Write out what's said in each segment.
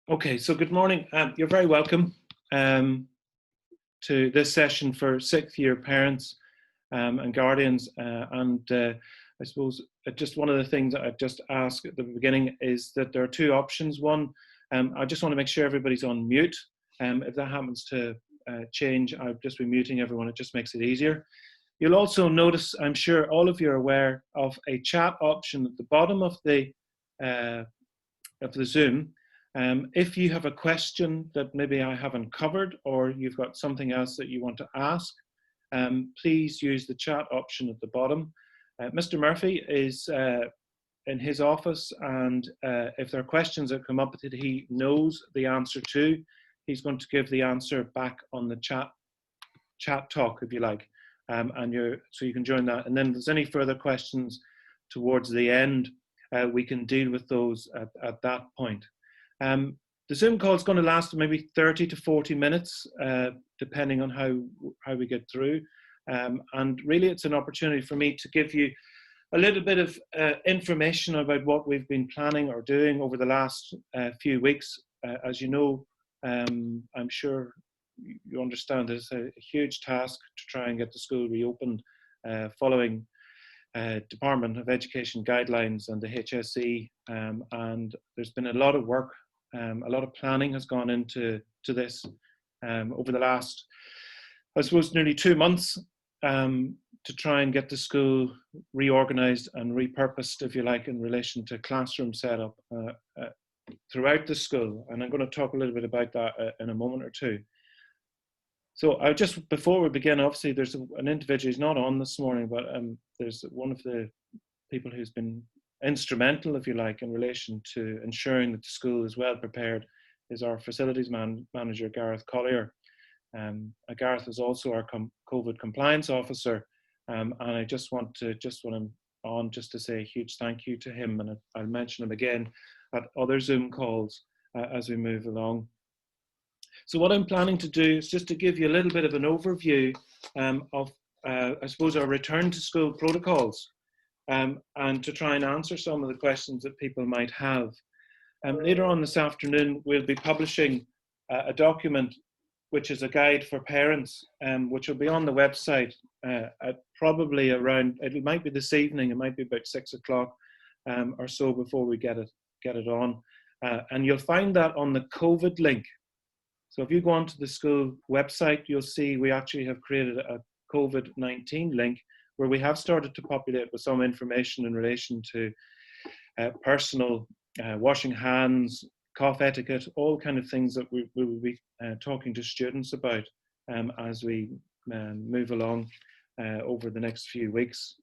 Okay, so good morning. You're very welcome to this session for sixth year parents and guardians. I suppose just one of the things that I've just asked at the beginning is that there are two options. One, I just want to make sure everybody's on mute. If that happens to change, I'll just be muting everyone. It just makes it easier. You'll also notice, I'm sure all of you are aware of a chat option at the bottom of the Zoom. If you have a question that maybe I haven't covered, or you've got something else that you want to ask, please use the chat option at the bottom. Mr. Murphy is in his office, and if there are questions that come up that he knows the answer to, he's going to give the answer back on the chat talk, if you like, so you can join that. And then if there's any further questions towards the end, we can deal with those at that point. The Zoom call is going to last maybe 30 to 40 minutes, depending on how we get through. And really, it's an opportunity for me to give you a little bit of information about what we've been planning or doing over the last few weeks. As you know, I'm sure you understand it's a huge task to try and get the school reopened following Department of Education guidelines and the HSE, and there's been a lot of work, a lot of planning has gone into this over the last, I suppose, nearly 2 months to try and get the school reorganised and repurposed, if you like, in relation to classroom setup throughout the school. And I'm going to talk a little bit about that in a moment or two. So before we begin, obviously there's an individual who's not on this morning, but there's one of the people who's been instrumental, if you like, in relation to ensuring that the school is well prepared, is our facilities manager, Gareth Collier. Gareth is also our COVID compliance officer, and I just want to say a huge thank you to him, and I'll mention him again at other Zoom calls as we move along. So what I'm planning to do is just to give you a little bit of an overview of, I suppose, our return to school protocols, and to try and answer some of the questions that people might have. Later on this afternoon, we'll be publishing a document which is a guide for parents, which will be on the website at probably around, it might be this evening, it might be about 6 o'clock or so before we get it on. And you'll find that on the COVID link. So if you go onto the school website, you'll see we actually have created a COVID-19 link where we have started to populate with some information in relation to personal washing hands, cough etiquette, all kind of things that we will be talking to students about as we move along over the next few weeks.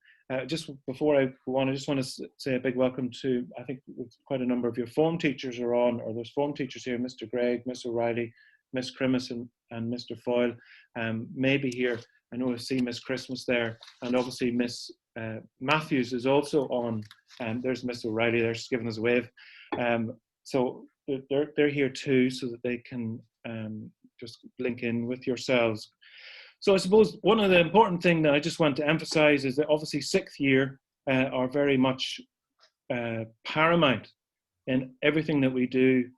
Just before I go on, I just want to say a big welcome to, I think quite a number of your form teachers are on, or there's form teachers here, Mr. Gregg, Miss O'Reilly, Miss Crimis and Mr. Foyle may be here. I know I see Miss Christmas there, and obviously Miss Matthews is also on. There's Miss O'Reilly there, she's giving us a wave. So they're here too, so that they can just link in with yourselves. So I suppose one of the important things that I just want to emphasize is that obviously sixth year are very much paramount in everything that we do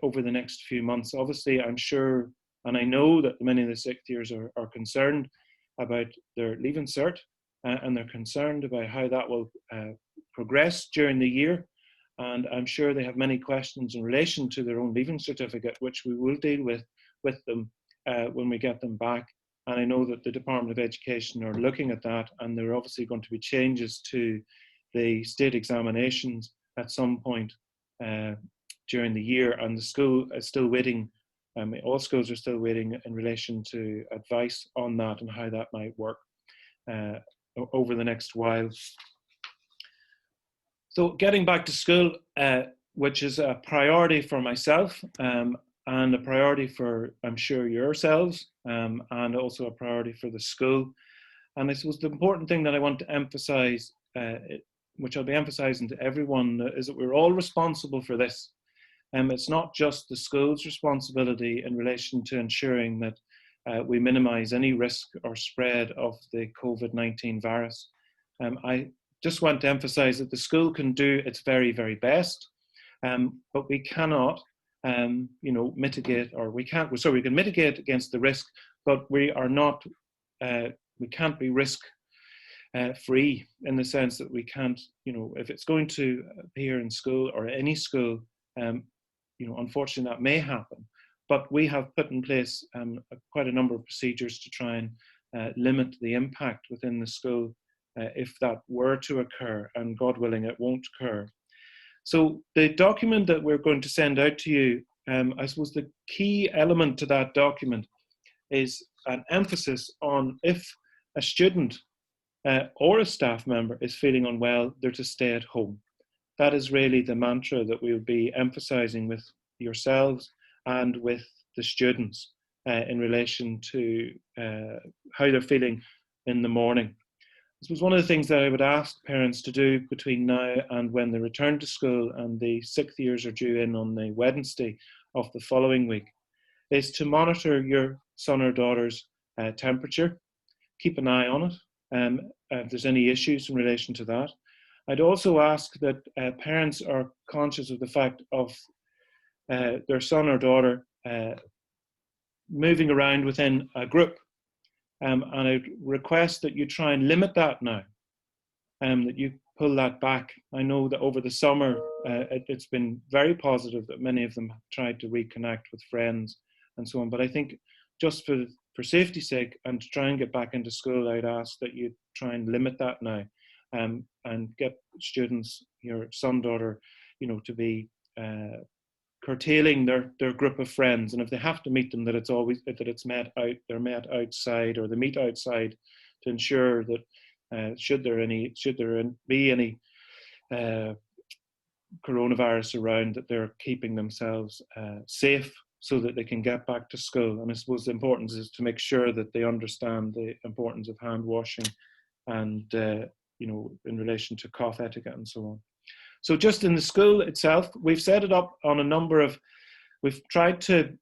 over the next few months. Obviously, I'm sure, and I know that many of the sixth years are concerned about their Leaving Cert, and they're concerned about how that will progress during the year. And I'm sure they have many questions in relation to their own Leaving Certificate, which we will deal with them when we get them back. And I know that the Department of Education are looking at that, and there are obviously going to be changes to the state examinations at some point during the year, and the school is still waiting. All schools are still waiting in relation to advice on that and how that might work over the next while. So getting back to school, which is a priority for myself and a priority for, I'm sure, yourselves, and also a priority for the school. And I suppose the important thing that I want to emphasize, which I'll be emphasizing to everyone, is that we're all responsible for this. It's not just the school's responsibility in relation to ensuring that we minimize any risk or spread of the COVID-19 virus. I just want to emphasize that the school can do its very, very best, but we cannot you know, mitigate, or we can't, sorry, we can mitigate against the risk, but we are not, we can't be risk free, in the sense that we can't, you know, if it's going to appear in school or any school, you know, unfortunately that may happen. But we have put in place quite a number of procedures to try and limit the impact within the school if that were to occur, and God willing, it won't occur. So the document that we're going to send out to you, I suppose the key element to that document is an emphasis on, if a student or a staff member is feeling unwell, they're to stay at home. That is really the mantra that we will be emphasizing with yourselves and with the students in relation to how they're feeling in the morning. This was one of the things that I would ask parents to do between now and when they return to school and the sixth years are due in on the Wednesday of the following week, is to monitor your son or daughter's temperature. Keep an eye on it if there's any issues in relation to that. I'd also ask that parents are conscious of the fact of their son or daughter moving around within a group. And I'd request that you try and limit that now, that you pull that back. I know that over the summer, it's been very positive that many of them have tried to reconnect with friends and so on. But I think just for safety's sake and to try and get back into school, I'd ask that you try and limit that now, and get students, your son, daughter, you know, to be curtailing their group of friends, and if they have to meet them, that it's met out, they're met outside, or they meet outside, to ensure that should there be any coronavirus around, that they're keeping themselves safe so that they can get back to school. And I suppose the importance is to make sure that they understand the importance of hand washing and you know, in relation to cough etiquette and so on. So just in the school itself, we've set it up on a number of, we've tried to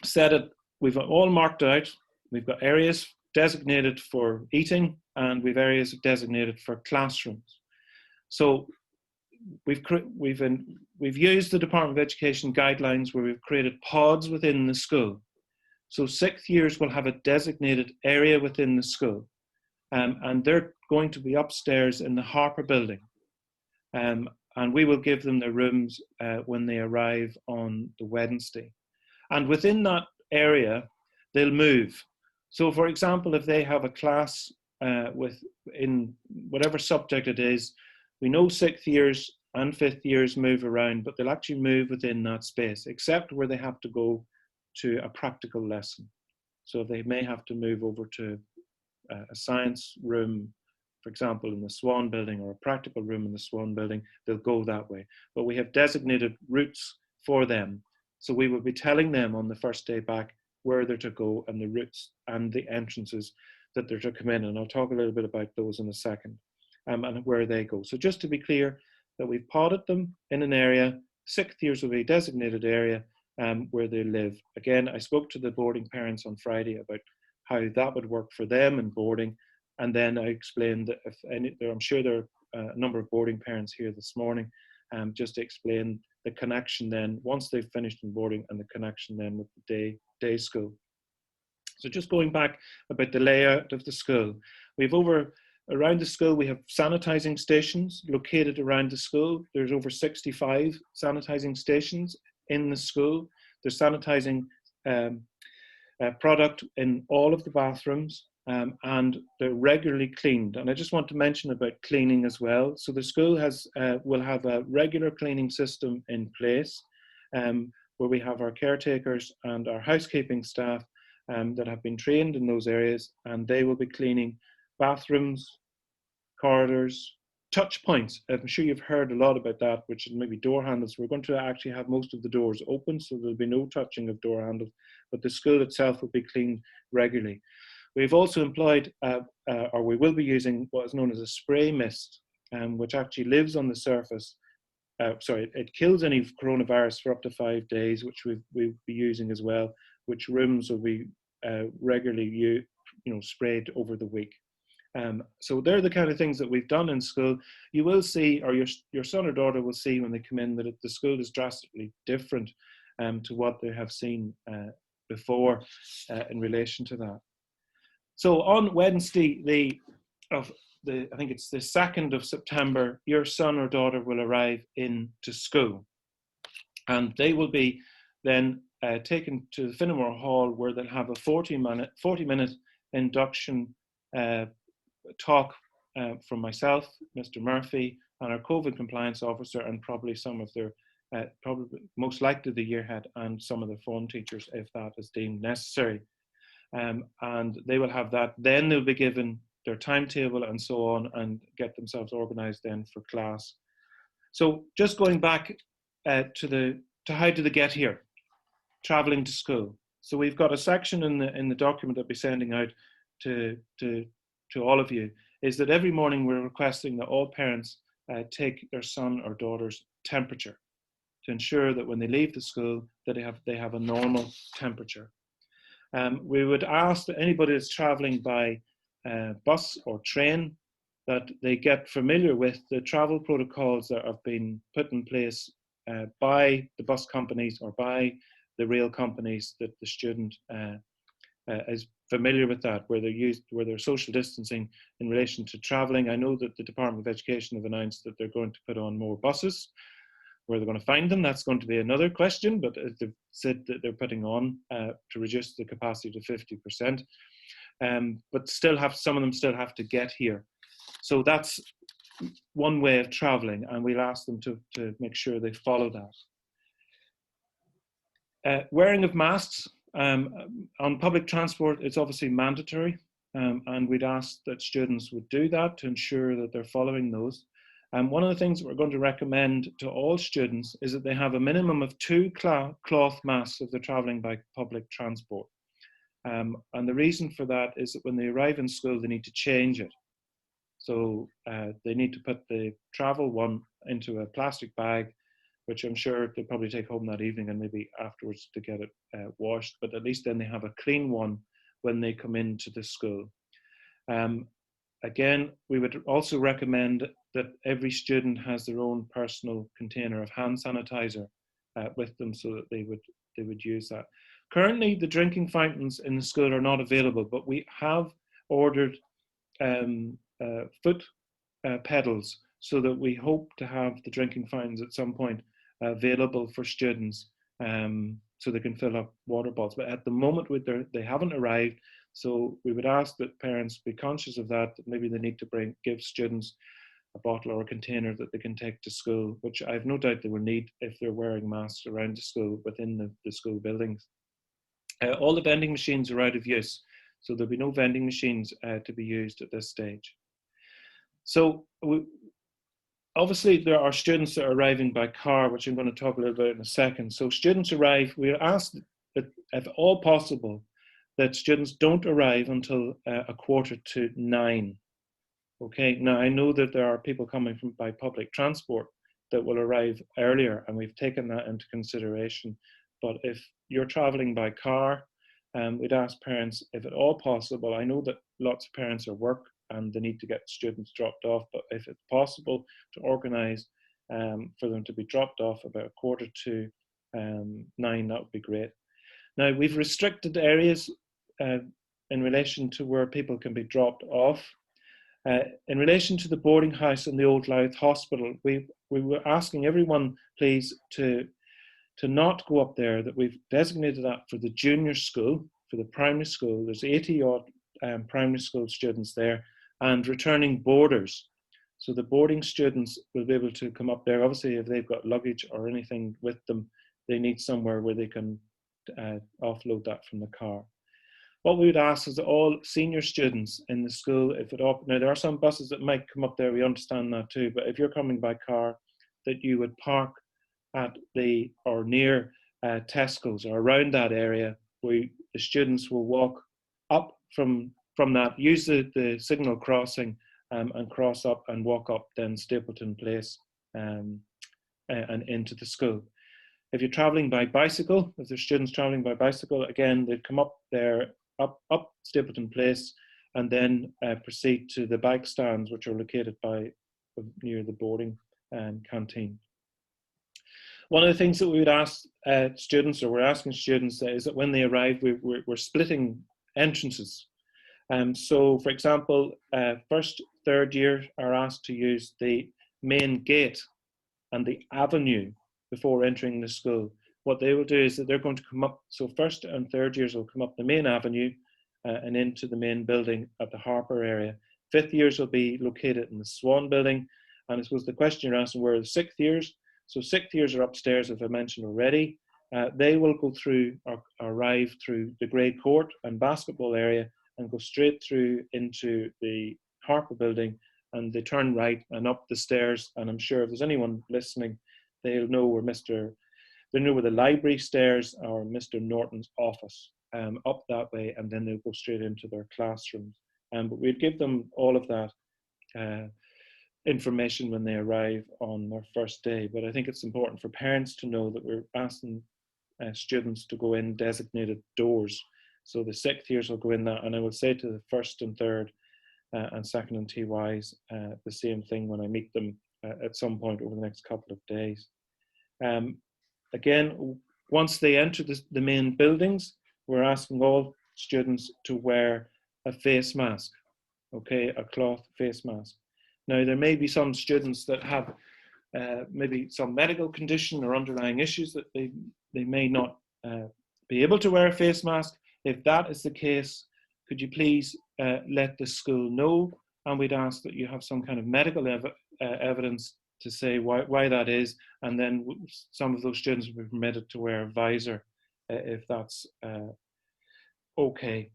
set it, we've all marked out, we've got areas designated for eating, and we've areas designated for classrooms. So we've used the Department of Education guidelines where we've created pods within the school. So sixth years will have a designated area within the school, and they're going to be upstairs in the Harper building. And we will give them their rooms when they arrive on the Wednesday. And within that area, they'll move. So for example, if they have a class in whatever subject it is, we know sixth years and fifth years move around, but they'll actually move within that space, except where they have to go to a practical lesson. So they may have to move over to a science room, for example, in the Swan building, or a practical room in the Swan building, they'll go that way. But we have designated routes for them. So we will be telling them on the first day back where they're to go, and the routes and the entrances that they're to come in. And I'll talk a little bit about those in a second, and where they go. So just to be clear, that we've potted them in an area, sixth years will be a designated area where they live. Again, I spoke to the boarding parents on Friday about how that would work for them in boarding. And then I explained that I'm sure there are a number of boarding parents here this morning, just to explain the connection then, once they've finished in boarding, and the connection then with the day school. So just going back about the layout of the school, around the school, we have sanitizing stations located around the school. There's over 65 sanitizing stations in the school. There's sanitizing product in all of the bathrooms. And they're regularly cleaned. And I just want to mention about cleaning as well. So the school will have a regular cleaning system in place, where we have our caretakers and our housekeeping staff that have been trained in those areas, and they will be cleaning bathrooms, corridors, touch points. I'm sure you've heard a lot about that, which is maybe door handles. We're going to actually have most of the doors open, so there'll be no touching of door handles, but the school itself will be cleaned regularly. We've also employed, or we will be using, what is known as a spray mist, which actually lives on the surface. It kills any coronavirus for up to 5 days, which we'll be using as well, which rooms will be regularly sprayed over the week. So they're the kind of things that we've done in school. You will see, or your son or daughter will see when they come in, that the school is drastically different to what they have seen before in relation to that. So on Wednesday, I think it's the 2nd of September, your son or daughter will arrive into school, and they will be then taken to the Finnemore Hall, where they'll have a 40-minute induction talk from myself, Mr. Murphy, and our COVID compliance officer, and probably some of their, probably most likely the year head and some of the form teachers, if that is deemed necessary. And they will have that. Then they'll be given their timetable and so on, and get themselves organised then for class. So just going back to how do they get here, travelling to school. So we've got a section in the document that we'll be sending out to all of you, is that every morning we're requesting that all parents take their son or daughter's temperature to ensure that when they leave the school that they have a normal temperature. We would ask that anybody that's travelling by bus or train that they get familiar with the travel protocols that have been put in place by the bus companies or by the rail companies, that the student is familiar with that, where they're social distancing in relation to travelling. I know that the Department of Education have announced that they're going to put on more buses. Where they're going to find them, that's going to be another question, but they've said that they're putting on to reduce the capacity to 50%. But some of them still have to get here. So that's one way of travelling, and we'll ask them to make sure they follow that. Wearing of masks on public transport, it's obviously mandatory, and we'd ask that students would do that to ensure that they're following those. And one of the things that we're going to recommend to all students is that they have a minimum of 2 cloth masks if they're travelling by public transport. And the reason for that is that when they arrive in school, they need to change it. So they need to put the travel one into a plastic bag, which I'm sure they'll probably take home that evening and maybe afterwards to get it washed. But at least then they have a clean one when they come into the school. Again, we would also recommend that every student has their own personal container of hand sanitizer with them, so that they would use that. Currently, the drinking fountains in the school are not available, but we have ordered foot pedals, so that we hope to have the drinking fountains at some point available for students, so they can fill up water bottles. But at the moment, they haven't arrived. So we would ask that parents be conscious of that maybe they need to give students a bottle or a container that they can take to school, which I have no doubt they will need if they're wearing masks around the school within the school buildings. All the vending machines are out of use, so there'll be no vending machines to be used at this stage. So obviously there are students that are arriving by car, which I'm going to talk a little bit in a second. So students arrive, we ask that if all possible, that students don't arrive until 8:45. Okay, now I know that there are people coming by public transport that will arrive earlier, and we've taken that into consideration. But if you're traveling by car, we'd ask parents, if at all possible, I know that lots of parents are work and they need to get students dropped off, but if it's possible to organise for them to be dropped off about 8:45, that would be great. Now, we've restricted areas in relation to where people can be dropped off. In relation to the boarding house and the Old Louth Hospital, we were asking everyone, please, to not go up there, that we've designated that for the junior school, for the primary school. There's 80-odd primary school students there, and returning boarders. So the boarding students will be able to come up there. Obviously, if they've got luggage or anything with them, they need somewhere where they can offload that from the car. What we would ask is that all senior students in the school, now there are some buses that might come up there, we understand that too, but if you're coming by car, that you would park at or near Tesco's or around that area, where the students will walk up from that, use the signal crossing and cross up and walk up then Stapleton Place and into the school. If you're traveling by bicycle, if there's students traveling by bicycle, again, they'd come up there, up Stapleton Place, and then proceed to the bike stands, which are located near the boarding canteen. One of the things that we would ask students, or we're asking students, is that when they arrive, we're splitting entrances. So, for example, first, third year are asked to use the main gate and the avenue before entering the school. What they will do is that they're going to come up, so first and third years will come up the main avenue and into the main building at the Harper area. Fifth years will be located in the Swan building. And I suppose the question you're asking, where are the sixth years? So sixth years are upstairs, as I mentioned already. They will go through or arrive through the Grey Court and basketball area and go straight through into the Harper building, and they turn right and up the stairs. And I'm sure if there's anyone listening, they'll know where they know where the library stairs or Mr. Norton's office, up that way, and then they'll go straight into their classrooms. But we'd give them all of that information when they arrive on their first day. But I think it's important for parents to know that we're asking students to go in designated doors. So the sixth years will go in that, and I will say to the first and third and second and TYs the same thing when I meet them at some point over the next couple of days. Again, once they enter the main buildings, we're asking all students to wear a face mask, okay, a cloth face mask. Now, there may be some students that have maybe some medical condition or underlying issues that they may not be able to wear a face mask. If that is the case, could you please let the school know, and we'd ask that you have some kind of medical evidence to say why that is, and then some of those students will be permitted to wear a visor if that's okay.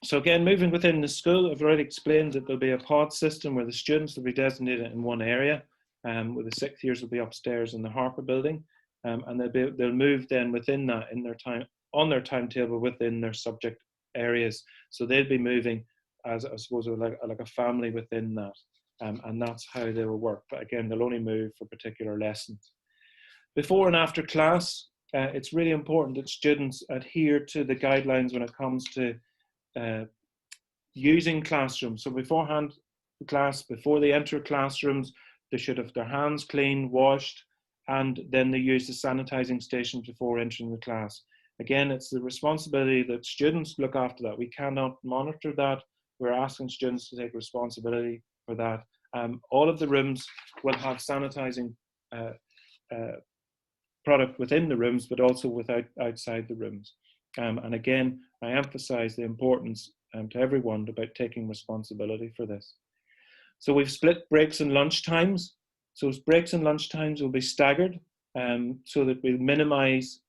So again, moving within the school, I've already explained that there'll be a pod system where the students will be designated in one area, where the sixth years will be upstairs in the Harper building, and they'll move then within that in their time on their timetable within their subject areas. So they'll be moving as, I suppose, like a family within that, and that's how they will work. But again, they'll only move for particular lessons. Before and after class, it's really important that students adhere to the guidelines when it comes to using classrooms. So beforehand, before they enter classrooms, they should have their hands clean, washed, and then they use the sanitizing stations before entering the class. Again, it's the responsibility that students look after that. We cannot monitor that. We're asking students to take responsibility for that. All of the rooms will have sanitizing product within the rooms, but also outside the rooms. And again, I emphasize the importance to everyone about taking responsibility for this. So we've split breaks and lunch times. So breaks and lunch times will be staggered so that we minimize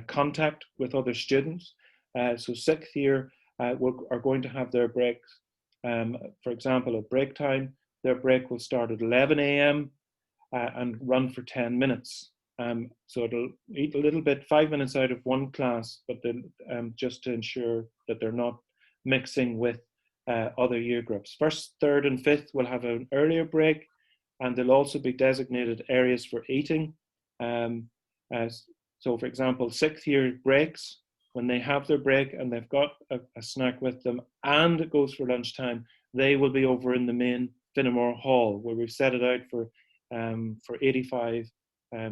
contact with other students. So sixth year are going to have their breaks. For example, at break time, their break will start at 11 a.m. And run for 10 minutes. So it'll eat a little bit, 5 minutes out of one class, but then just to ensure that they're not mixing with other year groups. First, third, and fifth will have an earlier break, and there'll also be designated areas for eating. So for example, sixth year breaks, when they have their break and they've got a snack with them and it goes for lunchtime, they will be over in the main Finnemore Hall, where we've set it out for 85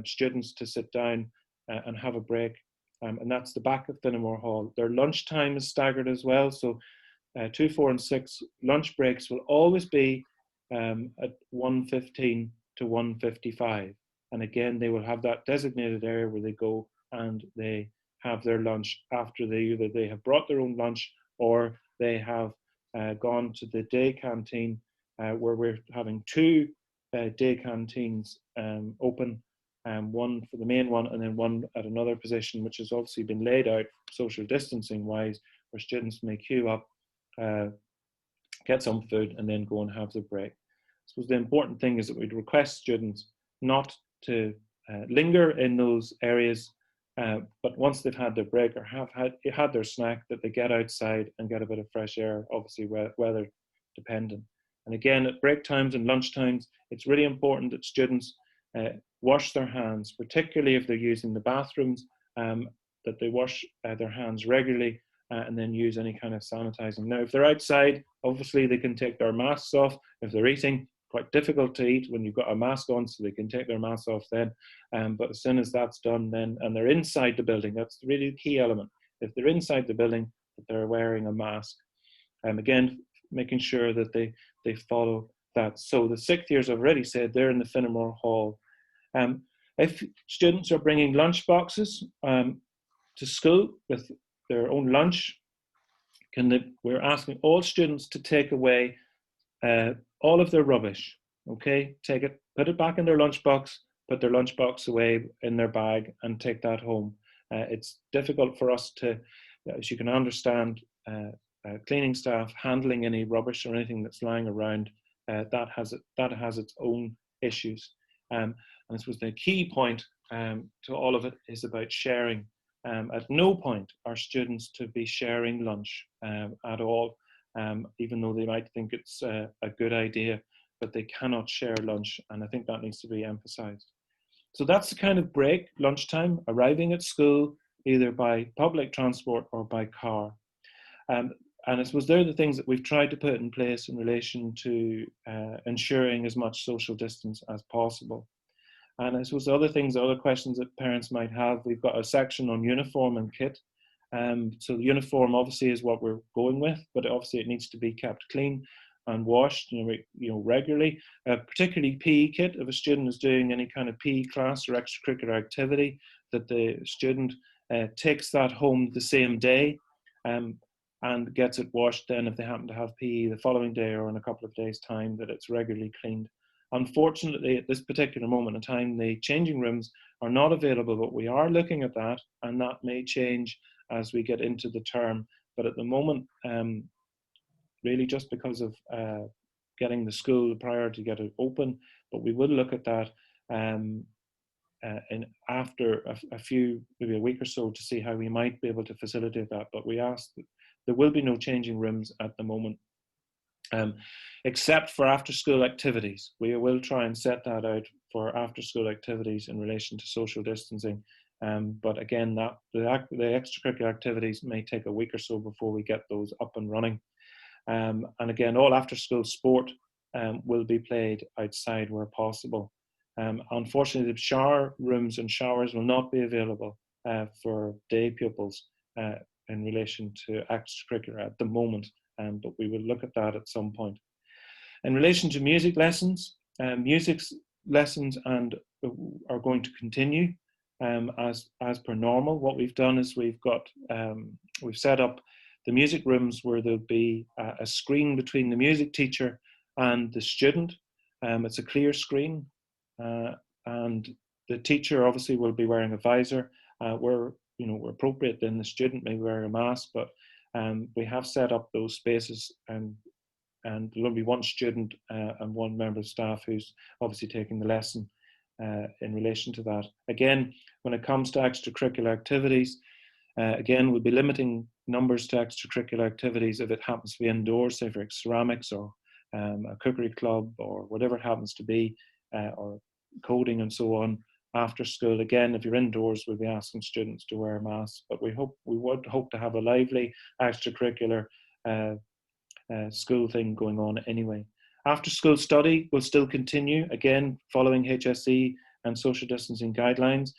students to sit down and have a break. And that's the back of Finnemore Hall. Their lunchtime is staggered as well. So 2, 4, and 6 lunch breaks will always be at 1:15 to 1:55. And again, they will have that designated area where they go and they have their lunch after either they have brought their own lunch or they have gone to the day canteen where we're having 2 day canteens open, one for the main one and then one at another position, which has obviously been laid out social distancing wise, where students may queue up, get some food, and then go and have their break. I suppose the important thing is that we'd request students not to linger in those areas, but once they've had their break or have had their snack, that they get outside and get a bit of fresh air, obviously weather dependent. And again, at break times and lunch times, it's really important that students wash their hands, particularly if they're using the bathrooms, that they wash their hands regularly and then use any kind of sanitizing. Now, if they're outside, obviously they can take their masks off if they're eating, quite difficult to eat when you've got a mask on, so they can take their masks off then. But as soon as that's done, then, and they're inside the building, that's really the key element. If they're inside the building, that they're wearing a mask. Again, making sure that they follow that. So the sixth years, I've already said, they're in the Finnemore Hall. If students are bringing lunch boxes to school with their own lunch, we're asking all students to take away all of their rubbish. Okay, take it, put it back in their lunchbox, put their lunchbox away in their bag, and take that home. It's difficult for us to, as you can understand, cleaning staff handling any rubbish or anything that's lying around. That has its own issues. And this was the key point to all of it, is about sharing. At no point are students to be sharing lunch at all, even though they might think it's a good idea, but they cannot share lunch, and I think that needs to be emphasized. So that's the kind of break, lunchtime, arriving at school either by public transport or by car. And I suppose they're the things that we've tried to put in place in relation to ensuring as much social distance as possible. And I suppose the other things, the other questions that parents might have, we've got a section on uniform and kit. So the uniform obviously is what we're going with, but obviously it needs to be kept clean and washed, regularly. Particularly PE kit, if a student is doing any kind of PE class or extracurricular activity, that the student takes that home the same day and gets it washed. Then, if they happen to have PE the following day or in a couple of days' time, that it's regularly cleaned. Unfortunately, at this particular moment in time, the changing rooms are not available, but we are looking at that, and that may change as we get into the term. But at the moment, really just because of getting the school prior to get it open, but we will look at that and after a few, maybe a week or so, to see how we might be able to facilitate that. But we ask that there will be no changing rooms at the moment. Except for after-school activities. We will try and set that out for after-school activities in relation to social distancing. But again, the extracurricular activities may take a week or so before we get those up and running. And again, all after-school sport will be played outside where possible. Unfortunately, the shower rooms and showers will not be available for day pupils in relation to extracurricular at the moment. But we will look at that at some point. In relation to music lessons, music lessons are going to continue as per normal. What we've done is we've set up the music rooms where there'll be a screen between the music teacher and the student. It's a clear screen, and the teacher obviously will be wearing a visor. Where appropriate, then the student may wear a mask, but we have set up those spaces, and there'll be one student and one member of staff who's obviously taking the lesson in relation to that. Again, when it comes to extracurricular activities, again, we'll be limiting numbers to extracurricular activities if it happens to be indoors, say for ceramics or a cookery club or whatever it happens to be, or coding and so on. After school, again, if you're indoors, we'll be asking students to wear masks, but we would hope to have a lively extracurricular school thing going on anyway. After school study will still continue, again, following HSE and social distancing guidelines.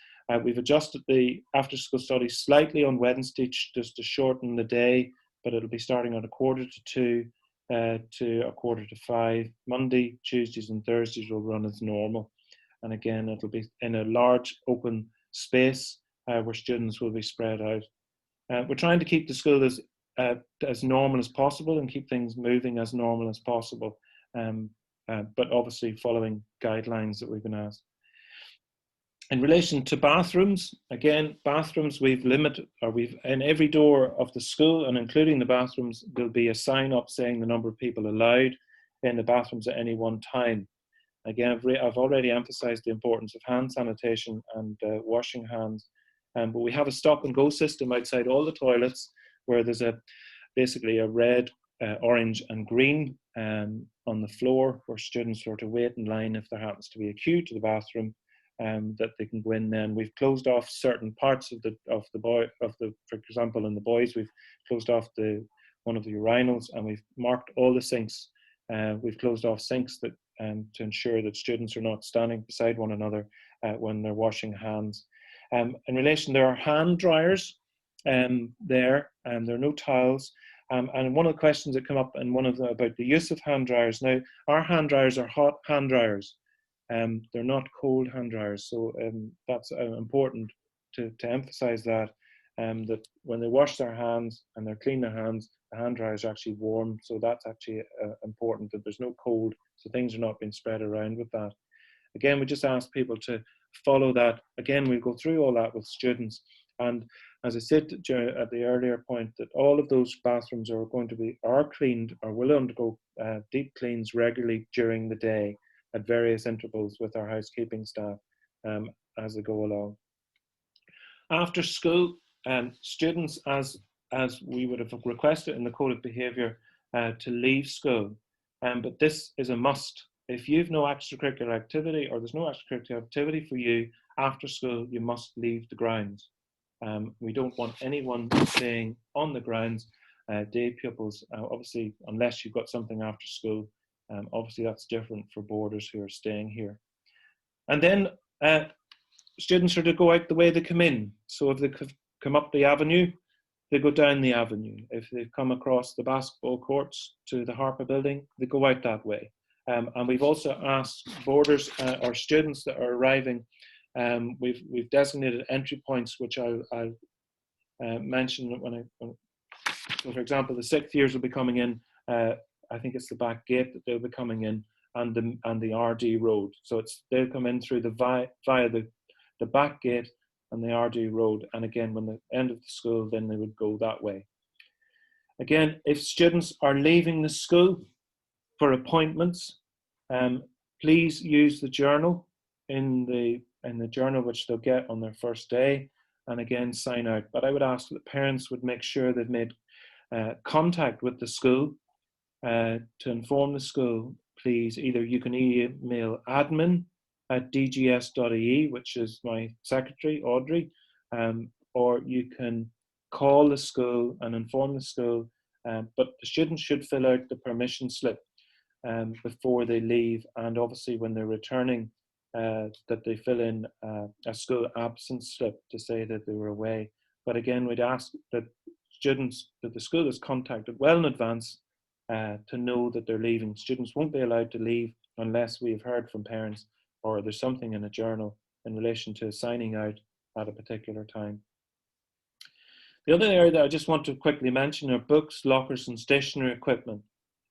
We've adjusted the after school study slightly on Wednesday just to shorten the day, but it'll be starting at 1:45 to 5:15. Monday, Tuesdays and Thursdays will run as normal. And again, it'll be in a large open space where students will be spread out. We're trying to keep the school as normal as possible and keep things moving as normal as possible, but obviously following guidelines that we've been asked. In relation to bathrooms, again, bathrooms we've in every door of the school, and including the bathrooms, there'll be a sign up saying the number of people allowed in the bathrooms at any one time. Again, I've already emphasized the importance of hand sanitation and washing hands, but we have a stop and go system outside all the toilets where there's basically a red, orange and green on the floor where students are to wait in line if there happens to be a queue to the bathroom, that they can go in then. We've closed off certain parts for example, in the boys, we've closed off one of the urinals, and we've marked all the sinks. We've closed off sinks that to ensure that students are not standing beside one another when they're washing hands. In relation, there are hand dryers there, and there are no towels. And one of the questions that come up in one of the, about the use of hand dryers. Now, our hand dryers are hot hand dryers. They're not cold hand dryers, so that's important to emphasize that, that when they wash their hands and they clean their hands, the hand dryer is actually warm, so that's actually important, that there's no cold, so things are not being spread around with that. Again, we just ask people to follow that. Again, we'll go through all that with students. And as I said at the earlier point, that all of those bathrooms are cleaned or will undergo deep cleans regularly during the day at various intervals with our housekeeping staff as they go along. After school, students, as we would have requested in the Code of Behaviour, to leave school, but this is a must. If you've no extracurricular activity or there's no extracurricular activity for you after school, you must leave the grounds. We don't want anyone staying on the grounds, day pupils, obviously, unless you've got something after school. Obviously, that's different for boarders who are staying here. And then students are to go out the way they come in. So if they come up the avenue, they go down the avenue. If they've come across the basketball courts to the Harper building, they go out that way. And we've also asked boarders or students that are arriving, we've designated entry points, which I'll mention when so for example, the 6th years will be coming in, I think it's the back gate that they'll be coming in, and the RD road. So they'll come in through via the back gate and the RD road, and again, when the end of the school, then they would go that way. Again, if students are leaving the school for appointments, please use the journal in the journal which they'll get on their first day, and again sign out. But I would ask that parents would make sure they've made contact with the school to inform the school. Please, either you can email admin@dgs.ie, which is my secretary, Audrey, or you can call the school and inform the school, but the students should fill out the permission slip before they leave, and obviously when they're returning, that they fill in a school absence slip to say that they were away. But again, we'd ask that the school is contacted well in advance to know that they're leaving. Students won't be allowed to leave unless we've heard from parents or there's something in a journal in relation to signing out at a particular time. The other area that I just want to quickly mention are books, lockers, and stationery equipment.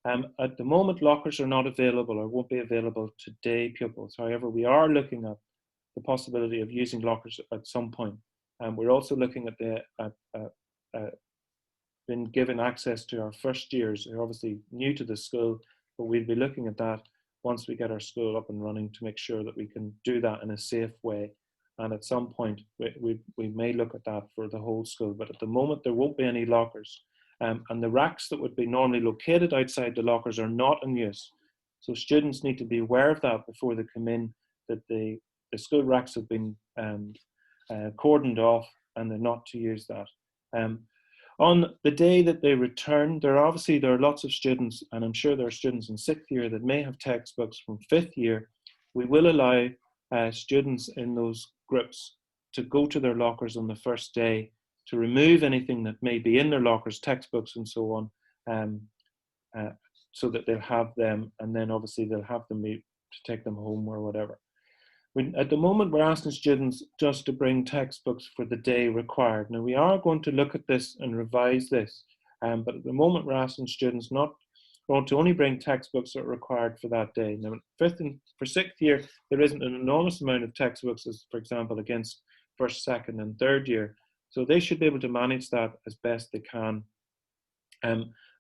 At the moment, lockers are not available or won't be available to day pupils. However, we are looking at the possibility of using lockers at some point. We're also looking at been given access to our first years who are obviously new to the school, but we'll be looking at that once we get our school up and running to make sure that we can do that in a safe way. And at some point, we may look at that for the whole school, but at the moment, there won't be any lockers. And the racks that would be normally located outside the lockers are not in use. So students need to be aware of that before they come in, that the school racks have been cordoned off and they're not to use that. On the day that they return, there are lots of students, and I'm sure there are students in 6th year that may have textbooks from 5th year. We will allow students in those groups to go to their lockers on the first day to remove anything that may be in their lockers, textbooks and so on, so that they'll have them, and then obviously they'll have them to take them home or whatever. At the moment, we're asking students just to bring textbooks for the day required. Now, we are going to look at this and revise this, but at the moment, we're asking students not to only bring textbooks that are required for that day. Now, for 6th year, there isn't an enormous amount of textbooks, as for example, against 1st, 2nd, and 3rd year. So they should be able to manage that as best they can.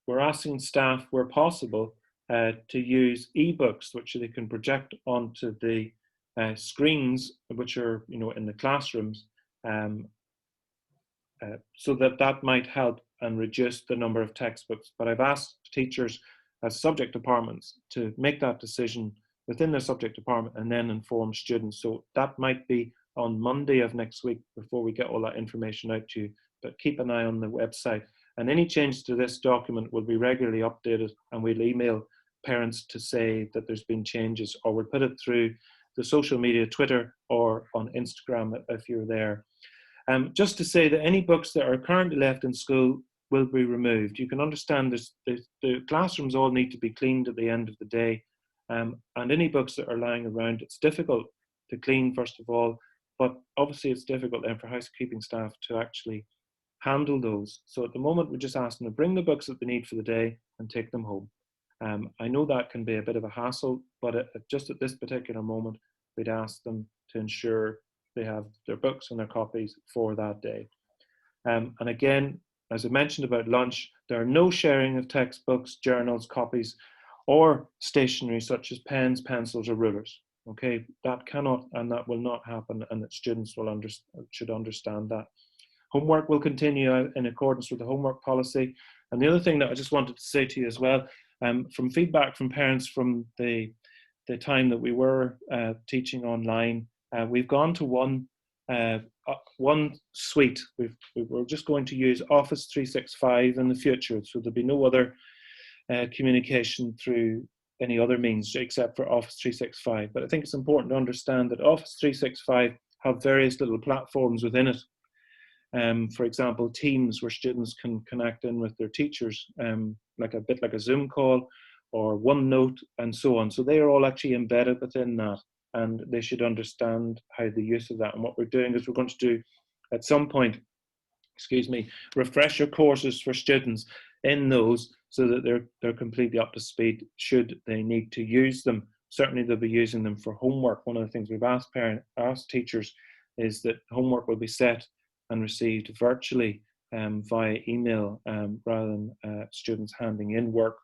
We're asking staff, where possible, to use ebooks, which they can project onto the screens, which are in the classrooms, so that might help and reduce the number of textbooks. But I've asked teachers as subject departments to make that decision within their subject department and then inform students. So that might be on Monday of next week before we get all that information out to you. But keep an eye on the website. And any change to this document will be regularly updated, and we'll email parents to say that there's been changes, or we'll put it through the social media, Twitter or on Instagram if you're there. Just to say that any books that are currently left in school will be removed. You can understand the classrooms all need to be cleaned at the end of the day, and any books that are lying around, it's difficult to clean first of all, but obviously it's difficult then for housekeeping staff to actually handle those. So at the moment, we're just asking them to bring the books that they need for the day and take them home. I know that can be a bit of a hassle, but just at this particular moment, we'd ask them to ensure they have their books and their copies for that day. And again, as I mentioned about lunch, there are no sharing of textbooks, journals, copies, or stationery such as pens, pencils, or rulers. Okay, that cannot and that will not happen, and that students should understand that. Homework will continue in accordance with the homework policy. And the other thing that I just wanted to say to you as well, from feedback from parents from the time that we were teaching online, we've gone to one suite. We're just going to use Office 365 in the future, so there'll be no other communication through any other means except for Office 365. But I think it's important to understand that Office 365 have various little platforms within it. For example, Teams, where students can connect in with their teachers, like a bit like a Zoom call, or OneNote, and so on. So they are all actually embedded within that, and they should understand how the use of that. And what we're doing is we're going to do, at some point, refresher courses for students in those, so that they're completely up to speed should they need to use them. Certainly they'll be using them for homework. One of the things we've asked teachers is that homework will be set and received virtually via email, rather than students handing in work,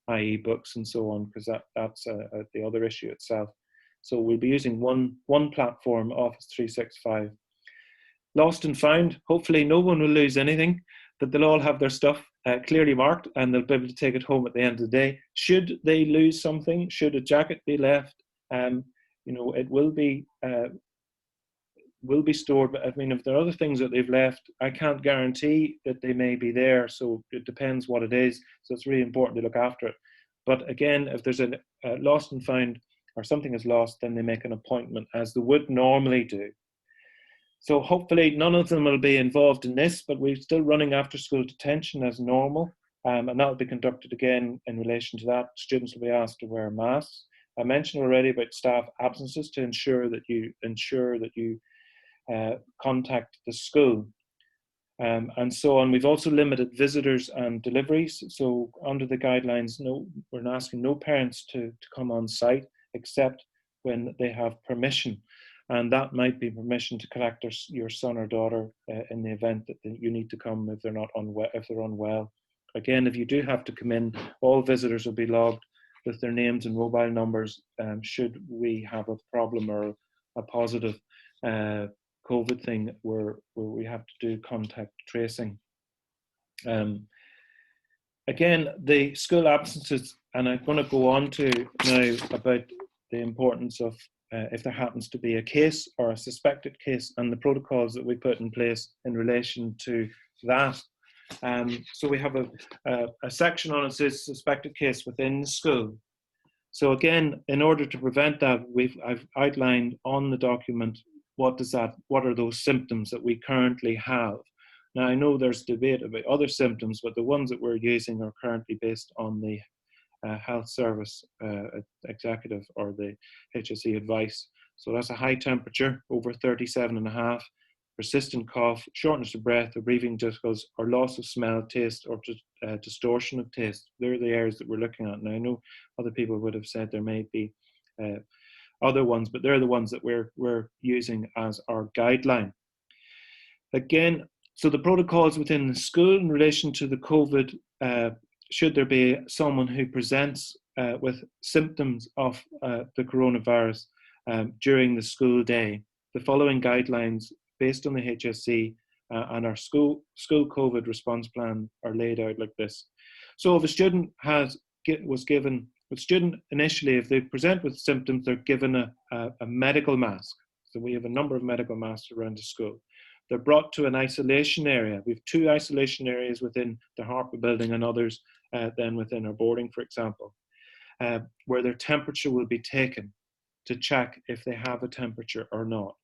i.e. books and so on, because that's the other issue itself. So we'll be using one platform, Office 365. Lost and found, hopefully no one will lose anything, but they'll all have their stuff clearly marked, and they'll be able to take it home at the end of the day. Should they lose something, should a jacket be left, it will be stored. But I mean, if there are other things that they've left, I can't guarantee that they may be there. So it depends what it is. So it's really important to look after it. But again, if there's a lost and found, or something is lost, then they make an appointment, as they would normally do. So hopefully none of them will be involved in this, but we're still running after school detention as normal. And that will be conducted again in relation to that. Students will be asked to wear masks. I mentioned already about staff absences, to ensure that you contact the school, and so on. We've also limited visitors and deliveries. So under the guidelines, we're asking no parents to come on site except when they have permission. And that might be permission to collect your son or daughter in the event that you need to come if they're unwell. Again, if you do have to come in, all visitors will be logged with their names and mobile numbers, should we have a problem or a positive COVID thing where we have to do contact tracing. Again, the school absences, and I'm going to go on to now about the importance of if there happens to be a case or a suspected case, and the protocols that we put in place in relation to that. So we have a section on it that says suspected case within the school. So again, in order to prevent that, I've outlined on the document what are those symptoms that we currently have. Now, I know there's debate about other symptoms, but the ones that we're using are currently based on the health service executive, or the HSE advice. So that's a high temperature over 37.5, persistent cough, shortness of breath, or breathing difficulties, or loss of smell, taste, or distortion of taste. They're the areas that we're looking at. Now, I know other people would have said there may be other ones, but they're the ones that we're using as our guideline. Again, so the protocols within the school in relation to the COVID, should there be someone who presents with symptoms of the coronavirus during the school day, the following guidelines based on the HSE and our school COVID response plan are laid out like this. So if a student initially, if they present with symptoms, they're given a medical mask. So we have a number of medical masks around the school. They're brought to an isolation area. We have 2 isolation areas within the Harper building, and others then within our boarding, for example. where their temperature will be taken to check if they have a temperature or not.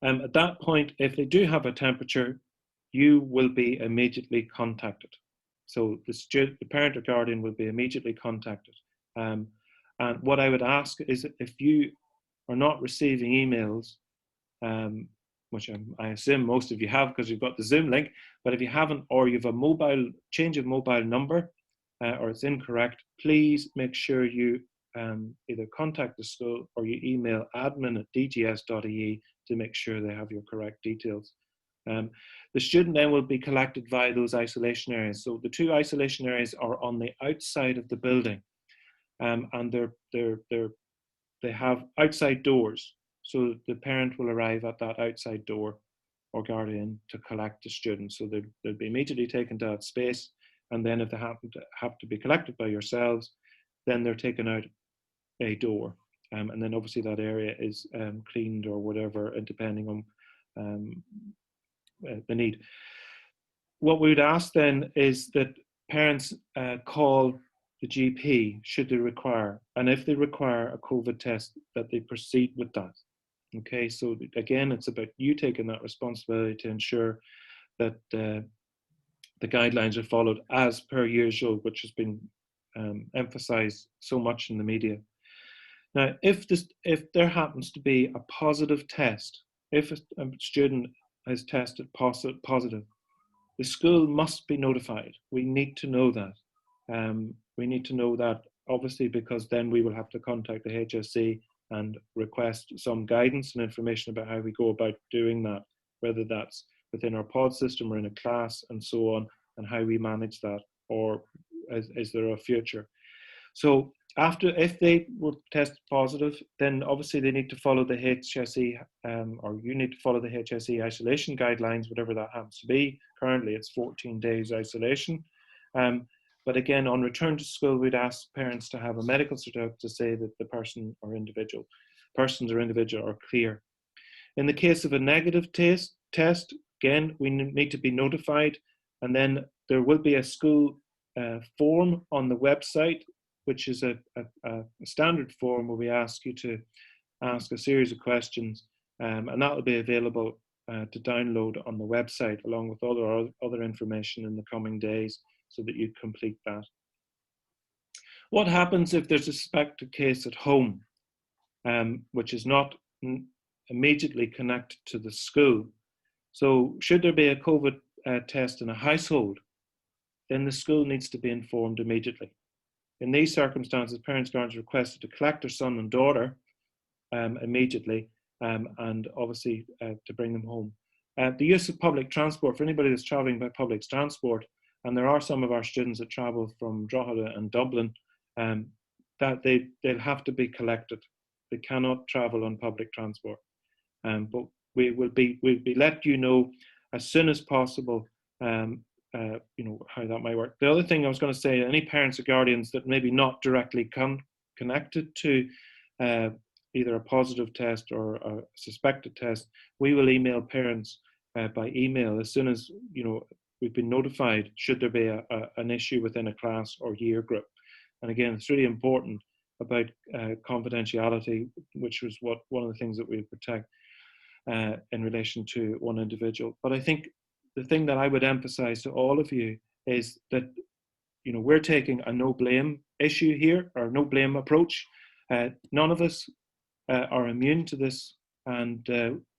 At that point, if they do have a temperature, you will be immediately contacted. So the parent or guardian will be immediately contacted. And what I would ask is, if you are not receiving emails, which I assume most of you have because you've got the Zoom link, but if you haven't, or you have a mobile change of mobile number, or it's incorrect, please make sure you either contact the school or you email admin@dgs.ie to make sure they have your correct details. The student then will be collected via those isolation areas. So the 2 isolation areas are on the outside of the building, and they have outside doors. So the parent will arrive at that outside door, or guardian, to collect the student. So they'll be immediately taken to that space. And then if they happen to have to be collected by yourselves, then they're taken out a door. And then obviously that area is cleaned or whatever, depending on the need. What we would ask then is that parents call the GP should they require, and if they require a COVID test, that they proceed with that. Okay, so again, it's about you taking that responsibility to ensure that the guidelines are followed as per usual, which has been emphasized so much in the media. Now, if there happens to be a positive test, if a student has tested positive, the school must be notified. We need to know that. We need to know that, obviously, because then we will have to contact the HSE and request some guidance and information about how we go about doing that, whether that's within our pod system or in a class and so on, and how we manage that, or is there a future. So if they were tested positive, then obviously they need to follow the HSE, or you need to follow the HSE isolation guidelines, whatever that happens to be. Currently it's 14 days isolation. But again, on return to school, we'd ask parents to have a medical certificate to say that the persons or individual are clear. In the case of a negative test, again, we need to be notified, and then there will be a school form on the website, which is a standard form where we ask you to ask a series of questions, and that will be available to download on the website, along with other information in the coming days, so that you complete that. What happens if there's a suspected case at home, which is not immediately connected to the school? So should there be a COVID test in a household, then the school needs to be informed immediately. In these circumstances, parents and guardians are requested to collect their son and daughter immediately, and obviously to bring them home. The use of public transport, for anybody that's travelling by public transport, and there are some of our students that travel from Drogheda and Dublin, that they'll have to be collected. They cannot travel on public transport. But we'll be let you know as soon as possible, how that might work. The other thing I was going to say, any parents or guardians that maybe not directly connected to either a positive test or a suspected test, we will email parents by email as soon as we've been notified, should there be an issue within a class or year group. And again, it's really important about confidentiality, which was one of the things that we protect in relation to one individual. But I think the thing that I would emphasize to all of you is that we're taking a no blame issue here, or no blame approach. None of us are immune to this, and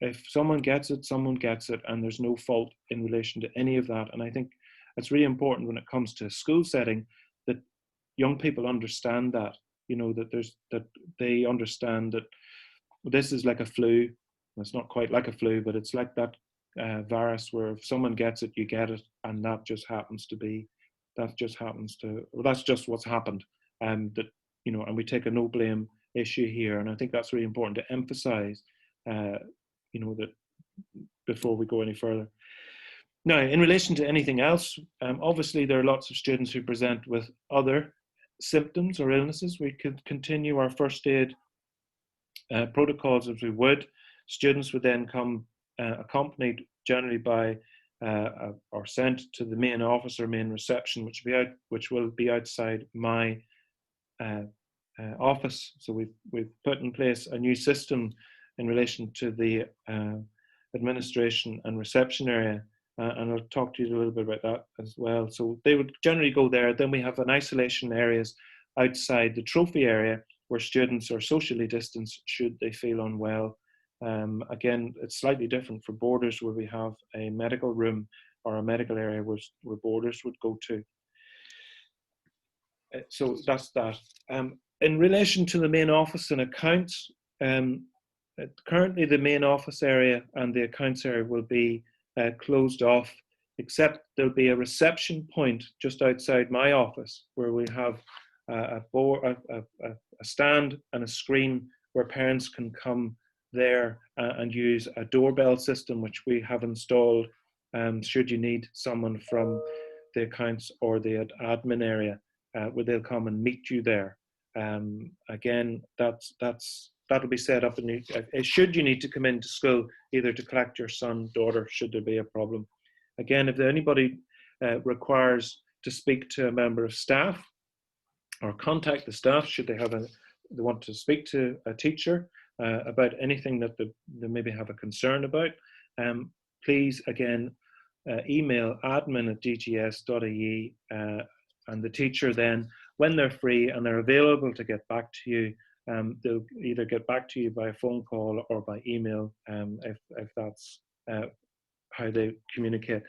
if someone gets it, someone gets it, and there's no fault in relation to any of that. And I think it's really important when it comes to a school setting that young people understand that, that they understand that this is like a flu. It's not quite like a flu, but it's like that virus where if someone gets it, you get it, and that's just what's happened. And we take a no blame issue here, and I think that's really important to emphasize, that before we go any further. Now, in relation to anything else, obviously there are lots of students who present with other symptoms or illnesses. We could continue our first aid protocols as we would. Students would then come accompanied generally by or sent to the main office or main reception, which will be outside my office. So we've put in place a new system in relation to the administration and reception area, and I'll talk to you a little bit about that as well. So they would generally go there. Then we have an isolation areas outside the trophy area where students are socially distanced should they feel unwell. Again, it's slightly different for boarders, where we have a medical room or a medical area where boarders would go to. So that's that. In relation to the main office and accounts, currently the main office area and the accounts area will be closed off, except there'll be a reception point just outside my office where we have a stand and a screen where parents can come there and use a doorbell system which we have installed should you need someone from the accounts or the admin area where they'll come and meet you there. Again, that'll be set up should you need to come into school either to collect your son, daughter, should there be a problem. Again, if anybody requires to speak to a member of staff or contact the staff, should they want to speak to a teacher about anything that they maybe have a concern about, please again email admin@dgs.ie, and the teacher then, when they're free and they're available to get back to you, they'll either get back to you by phone call or by email, if that's how they communicate.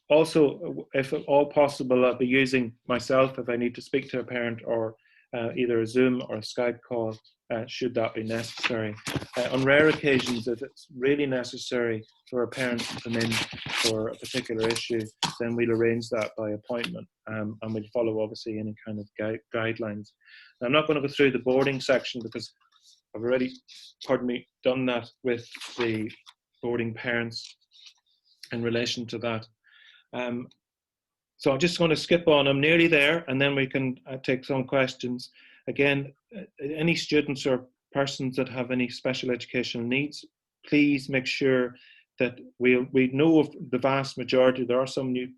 Also, if at all possible, I'll be using myself if I need to speak to a parent, or either a Zoom or a Skype call, should that be necessary. On rare occasions, if it's really necessary for a parent to come in for a particular issue, then we'll arrange that by appointment, and we'll follow obviously any kind of guidelines. Now, I'm not going to go through the boarding section because I've already, done that with the boarding parents in relation to that. So I'm just going to skip on. I'm nearly there, and then we can take some questions. Again, any students or persons that have any special educational needs, please make sure that we know of the vast majority. There are some new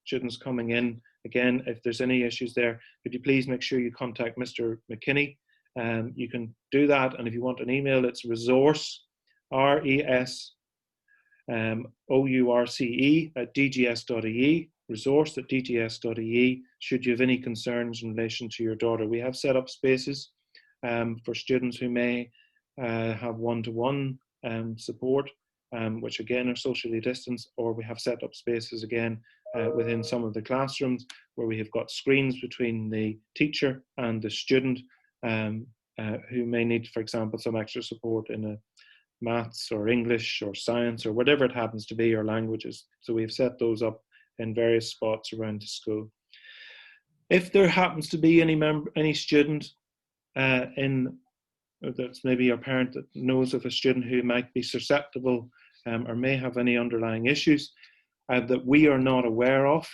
students coming in. Again, if there's any issues there, could you please make sure you contact Mr. McKinney? You can do that, and if you want an email, it's resource, RESOURCE @dgs.ie, resource@dgs.ie, should you have any concerns in relation to your daughter. We have set up spaces for students who may have one-to-one support, which again are socially distanced, or we have set up spaces again within some of the classrooms where we have got screens between the teacher and the student who may need, for example, some extra support in a maths or English or science or whatever it happens to be, or languages. So we've set those up in various spots around the school. If there happens to be any student that's maybe a parent that knows of a student who might be susceptible or may have any underlying issues that we are not aware of,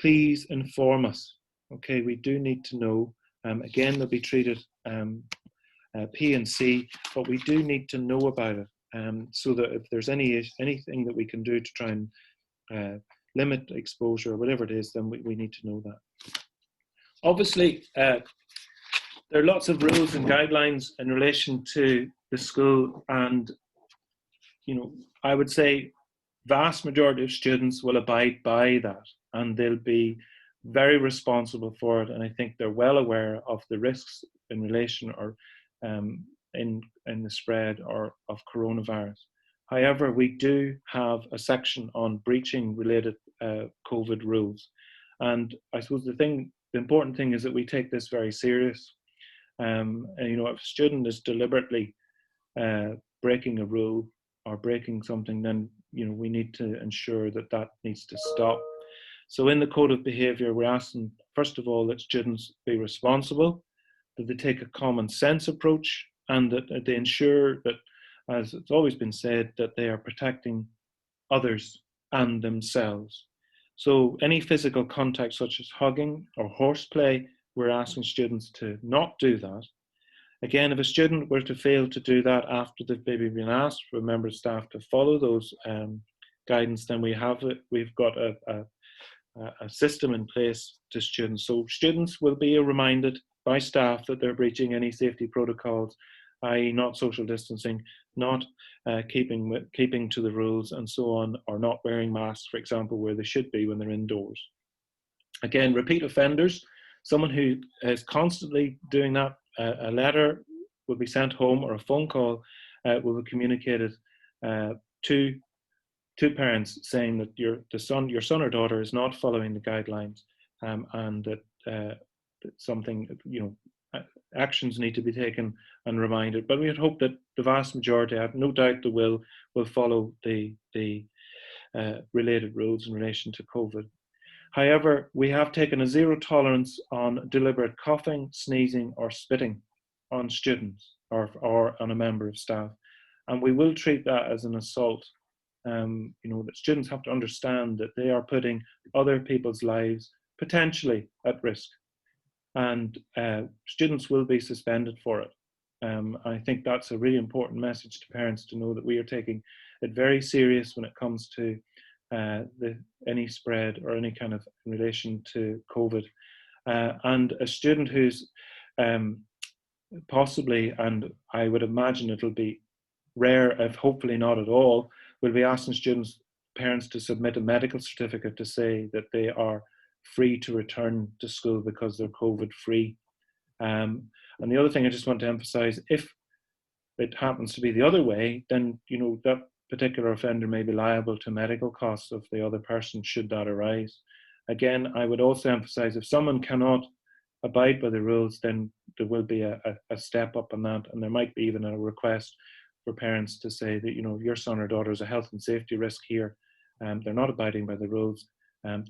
please inform us. Okay, we do need to know. Again, they'll be treated P&C, but we do need to know about it, so that if there's anything that we can do to try and limit exposure or whatever it is, then we need to know that. Obviously, there are lots of rules and guidelines in relation to the school, and I would say vast majority of students will abide by that, and they'll be very responsible for it, and I think they're well aware of the risks in relation or in the spread of coronavirus. However, we do have a section on breaching related COVID rules, and I suppose the important thing is that we take this very serious. And if a student is deliberately breaking a rule or breaking something, then we need to ensure that needs to stop. So in the code of behaviour, we're asking, first of all, that students be responsible, that they take a common sense approach, and that they ensure that, as it's always been said, that they are protecting others and themselves. So any physical contact such as hugging or horseplay, we're asking students to not do that. Again, if a student were to fail to do that after they've maybe been asked for a member of staff to follow those guidance, then we've got a system in place to students. So students will be reminded by staff that they're breaching any safety protocols, i.e. not social distancing, not keeping to the rules and so on, or not wearing masks, for example, where they should be when they're indoors. Again, repeat offenders, someone who is constantly doing that, a letter will be sent home or a phone call will be communicated to parents saying that your son or daughter is not following the guidelines, and that something, actions need to be taken and reminded. But we would hope that the vast majority, I have no doubt they will follow the related rules in relation to COVID. However, we have taken a zero tolerance on deliberate coughing, sneezing or spitting on students or on a member of staff. And we will treat that as an assault. That students have to understand that they are putting other people's lives potentially at risk. And students will be suspended for it. I think that's a really important message to parents, to know that we are taking it very serious when it comes to any spread or any kind of in relation to COVID. And a student who's possibly, and I would imagine it'll be rare, if hopefully not at all, will be asking parents to submit a medical certificate to say that they are free to return to school because they're COVID free. And the other thing I just want to emphasize, if it happens to be the other way, then that particular offender may be liable to medical costs of the other person should that arise. Again, I would also emphasize, if someone cannot abide by the rules, then there will be a step up on that, and there might be even a request for parents to say that your son or daughter is a health and safety risk here, they're not abiding by the rules,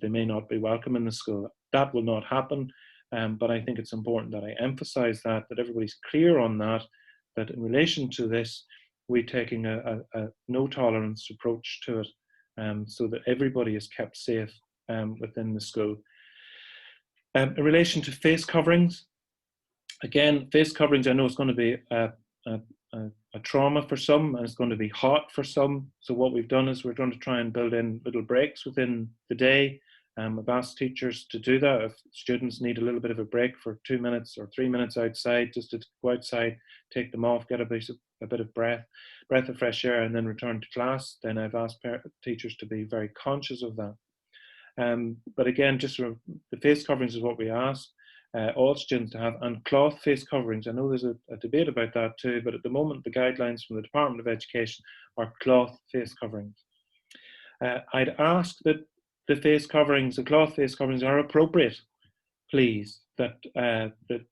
they may not be welcome in the school. That will not happen, but I think it's important that I emphasize that everybody's clear on that in relation to this, we're taking a no tolerance approach to it, so that everybody is kept safe within the school. In relation to face coverings, again, face coverings, I know it's going to be a trauma for some, and it's going to be hot for some. So what we've done is we're going to try and build in little breaks within the day. I've asked teachers to do that. If students need a little bit of a break for 2 minutes or 3 minutes outside, just to go outside, take them off, get a bit of breath of fresh air, and then return to class, then I've asked teachers to be very conscious of that. But again, just the face coverings is what we ask all students to have, and cloth face coverings. I know there's a debate about that too, but at the moment the guidelines from the Department of Education are cloth face coverings. I'd ask that the cloth face coverings are appropriate, please, that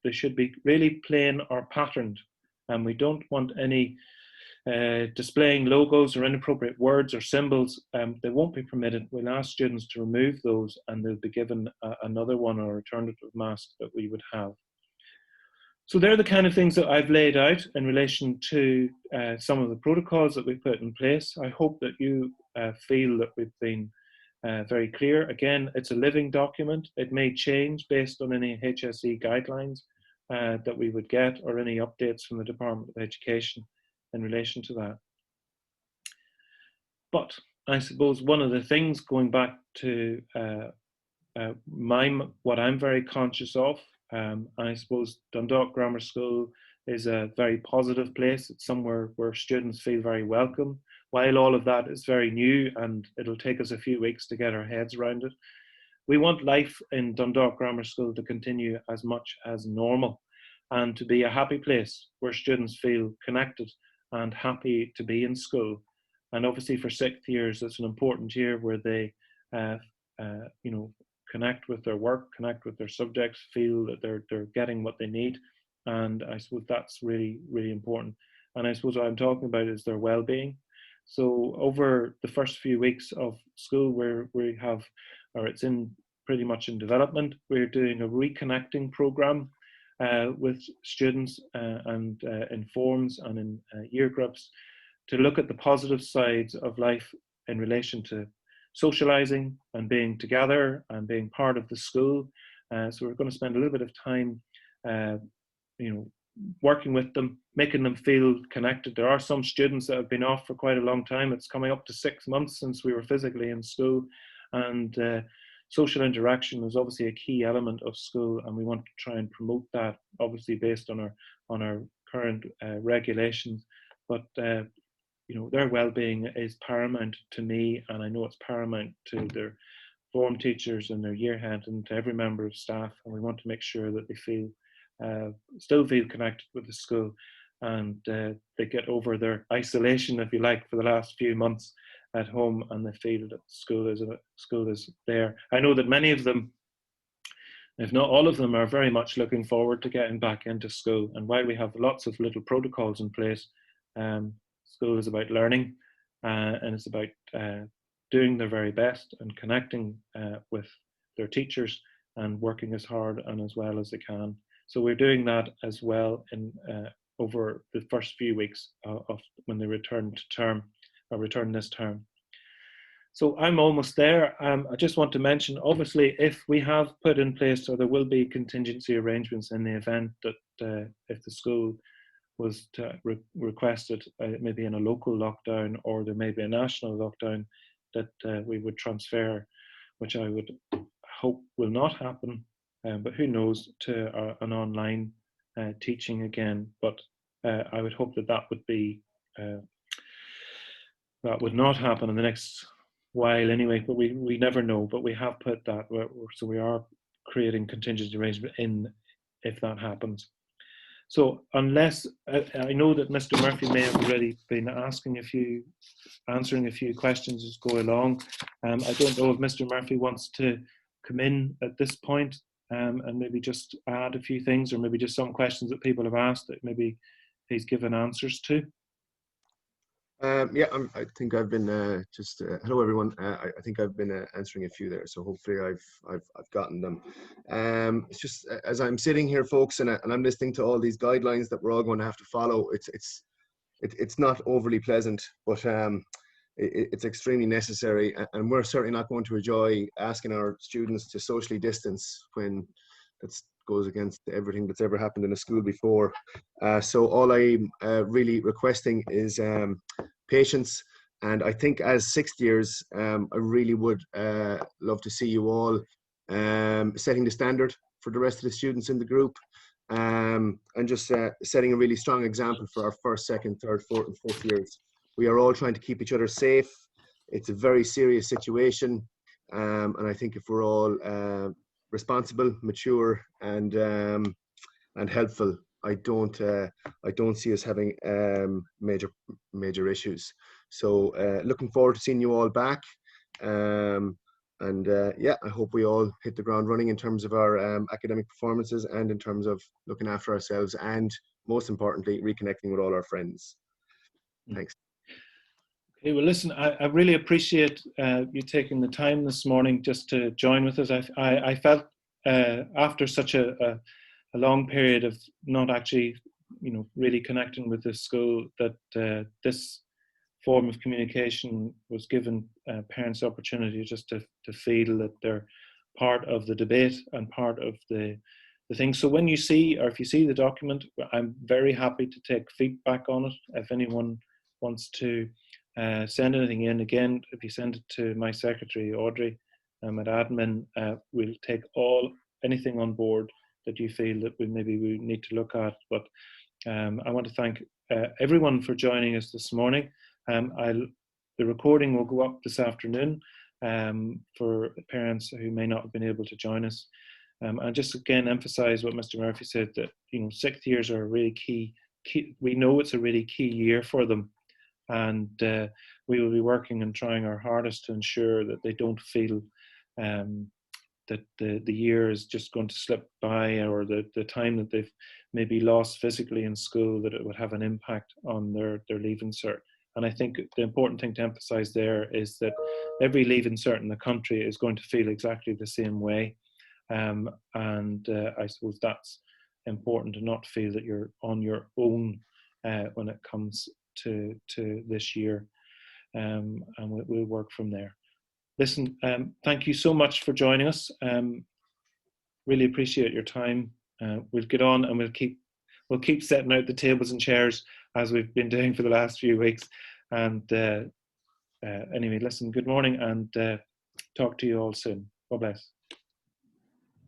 they should be really plain or patterned, and we don't want any displaying logos or inappropriate words or symbols. They won't be permitted. We'll ask students to remove those, and they'll be given another one or alternative mask that we would have. So they're the kind of things that I've laid out in relation to some of the protocols that we've put in place. I hope that you feel that we've been very clear. Again, it's a living document. It may change based on any HSE guidelines that we would get, or any updates from the Department of Education in relation to that. But I suppose one of the things, going back to what I'm very conscious of, I suppose Dundalk Grammar School is a very positive place. It's somewhere where students feel very welcome. While all of that is very new and it'll take us a few weeks to get our heads around it, we want life in Dundalk Grammar School to continue as much as normal, and to be a happy place where students feel connected and happy to be in school. And obviously for 6th years, it's an important year where they connect with their work, connect with their subjects, feel that they're getting what they need. And I suppose that's really, really important. And I suppose what I'm talking about is their well-being. So over the first few weeks of school, where we have, or it's pretty much in development, we're doing a reconnecting program with students and in forms and in year groups, to look at the positive sides of life in relation to socializing and being together and being part of the school. So we're going to spend a little bit of time working with them, making them feel connected. There are some students that have been off for quite a long time. It's coming up to 6 months since we were physically in school, and social interaction is obviously a key element of school, and we want to try and promote that, obviously based on our current regulations. But their well-being is paramount to me, and I know it's paramount to their form teachers and their year head and to every member of staff. And we want to make sure that they still feel connected with the school, and they get over their isolation, if you like, for the last few months at home, and they feel that school is there. I know that many of them, if not all of them, are very much looking forward to getting back into school. And while we have lots of little protocols in place, school is about learning, and it's about doing their very best and connecting with their teachers and working as hard and as well as they can. So we're doing that as well in over the first few weeks of when they return to term, or return this term. So I'm almost there. I just want to mention, obviously, if we have put in place, or there will be contingency arrangements in the event that if the school was requested maybe in a local lockdown, or there may be a national lockdown, that we would transfer, which I would hope will not happen, but who knows, to an online teaching again. But I would hope that would be that would not happen in the next while anyway, but we never know. But we have put that, so we are creating contingency arrangement in if that happens. So unless, I know that Mr. Murphy may have already been answering a few questions as go along. I don't know if Mr. Murphy wants to come in at this point, and maybe just add a few things, or maybe just some questions that people have asked that maybe he's given answers to. Yeah, I think I've been hello everyone. I think I've been answering a few there, so hopefully I've gotten them. It's just as I'm sitting here, folks, and I'm listening to all these guidelines that we're all going to have to follow. It's not overly pleasant, but it's extremely necessary, and we're certainly not going to enjoy asking our students to socially distance when that goes against everything that's ever happened in a school before. So all I'm really requesting is patience. And I think as sixth years, I really would love to see you all setting the standard for the rest of the students in the group, and just setting a really strong example for our first, second, third, fourth, and fifth years. We are all trying to keep each other safe. It's a very serious situation, and I think if we're all responsible, mature, and helpful, I don't see us having major issues. So looking forward to seeing you all back, and yeah, I hope we all hit the ground running in terms of our academic performances, and in terms of looking after ourselves, and most importantly, reconnecting with all our friends. Thanks. Okay, well, listen, I really appreciate you taking the time this morning just to join with us. I felt after such a long period of not actually, really connecting with the school, that this form of communication was given parents the opportunity just to feel that they're part of the debate and part of the thing. So when you see, or if you see the document, I'm very happy to take feedback on it. If anyone wants to send anything in, again, if you send it to my secretary, Audrey, at admin, we'll take anything on board that you feel that we need to look at. But I want to thank everyone for joining us this morning. The recording will go up this afternoon for parents who may not have been able to join us. And just again emphasize what Mr. Murphy said, that sixth years are a really key. We know it's a really key year for them, and we will be working and trying our hardest to ensure that they don't feel that the year is just going to slip by, or the time that they've maybe lost physically in school, that it would have an impact on their Leaving Cert. And I think the important thing to emphasize there is that every Leaving Cert in the country is going to feel exactly the same way. And I suppose that's important, to not feel that you're on your own when it comes to this year. And we'll work from there. Listen, thank you so much for joining us. Really appreciate your time. We'll get on, and we'll keep setting out the tables and chairs as we've been doing for the last few weeks. And anyway, listen, good morning, and talk to you all soon. God bless.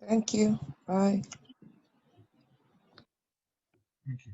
Thank you. Bye. Thank you.